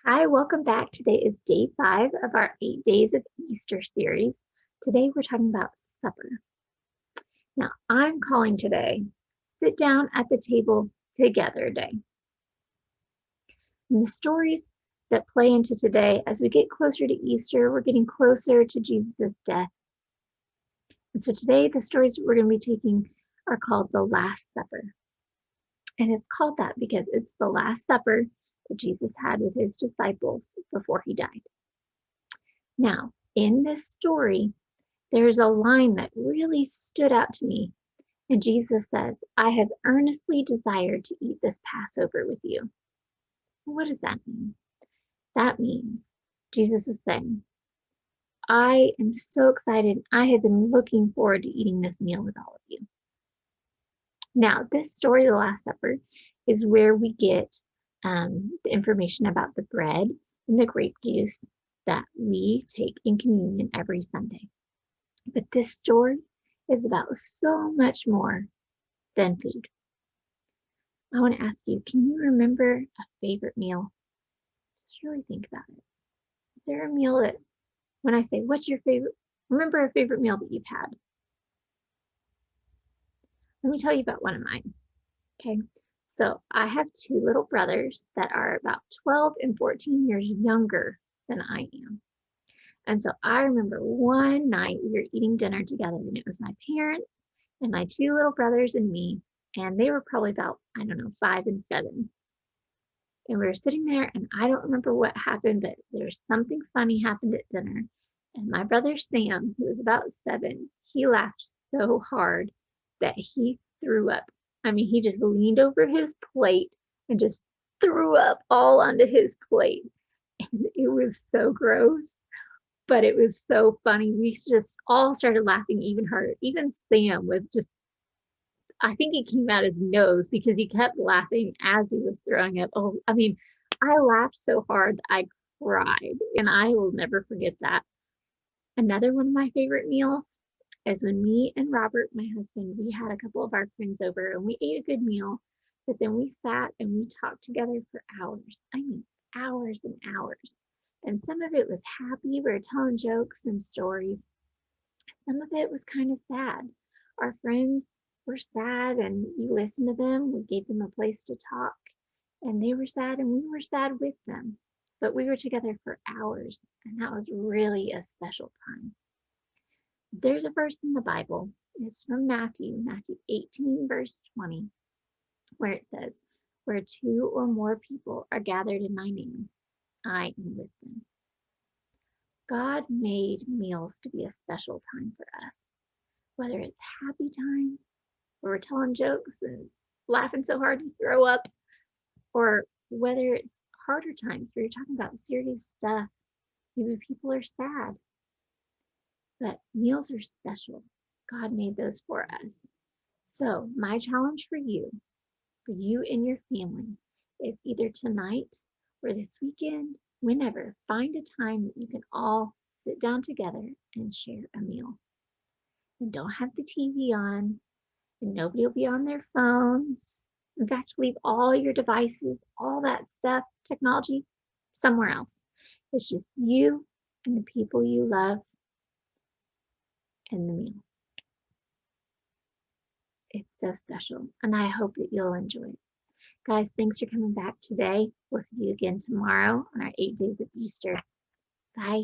Hi, welcome back. Today is day 5 of our 8 Days of Easter series. Today we're talking about supper. Now, I'm calling today Sit Down at the Table Together Day. And the stories that play into today, as we get closer to Easter, we're getting closer to Jesus' death. And so today, the stories we're going to be taking are called the Last Supper. And it's called that because it's the Last Supper that Jesus had with his disciples before he died. Now, in this story, there's a line that really stood out to me. And Jesus says, I have earnestly desired to eat this Passover with you. What does that mean? That means Jesus is saying, I am so excited. I have been looking forward to eating this meal with all of you. Now, this story, the Last Supper, is where we get the information about the bread and the grape juice that we take in communion every Sunday. But this story is about so much more than food. I want to ask you, can you remember a favorite meal? Just really think about it. Is there a meal that, when I say, what's your favorite, remember a favorite meal that you've had? Let me tell you about one of mine. Okay. So I have 2 little brothers that are about 12 and 14 years younger than I am. And so I remember one night we were eating dinner together, and it was my parents and my 2 little brothers and me. And they were probably about, 5 and 7. And we were sitting there, and I don't remember what happened, but there's something funny happened at dinner. And my brother Sam, who was about 7, he laughed so hard that he threw up. I mean, he just leaned over his plate and just threw up all onto his plate. And it was so gross, but it was so funny. We just all started laughing even harder. Even Sam was just, I think it came out his nose because he kept laughing as he was throwing up. Oh, I mean, I laughed so hard that I cried, and I will never forget that. Another one of my favorite meals is when me and Robert, my husband, we had a couple of our friends over and we ate a good meal, but then we sat and we talked together for hours. I mean, hours and hours. And some of it was happy. We were telling jokes and stories. Some of it was kind of sad. Our friends were sad and we listened to them. We gave them a place to talk, and they were sad and we were sad with them. But we were together for hours, and that was really a special time. There's a verse in the Bible. It's from Matthew 18, verse 20, where it says, where 2 or more people are gathered in my name, I am with them. God made meals to be a special time for us, whether it's happy time, where we're telling jokes and laughing so hard we throw up, or whether it's harder times where you're talking about serious stuff. Maybe people are sad, but meals are special. God made those for us. So my challenge for you and your family, is either tonight or this weekend, whenever, find a time that you can all sit down together and share a meal. And don't have the TV on, and nobody will be on their phones. In fact, leave all your devices, all that stuff, technology, somewhere else. It's just you and the people you love and the meal. It's so special, and I hope that you'll enjoy it. Guys, thanks for coming back today. We'll see you again tomorrow on our 8 Days of Easter. Bye.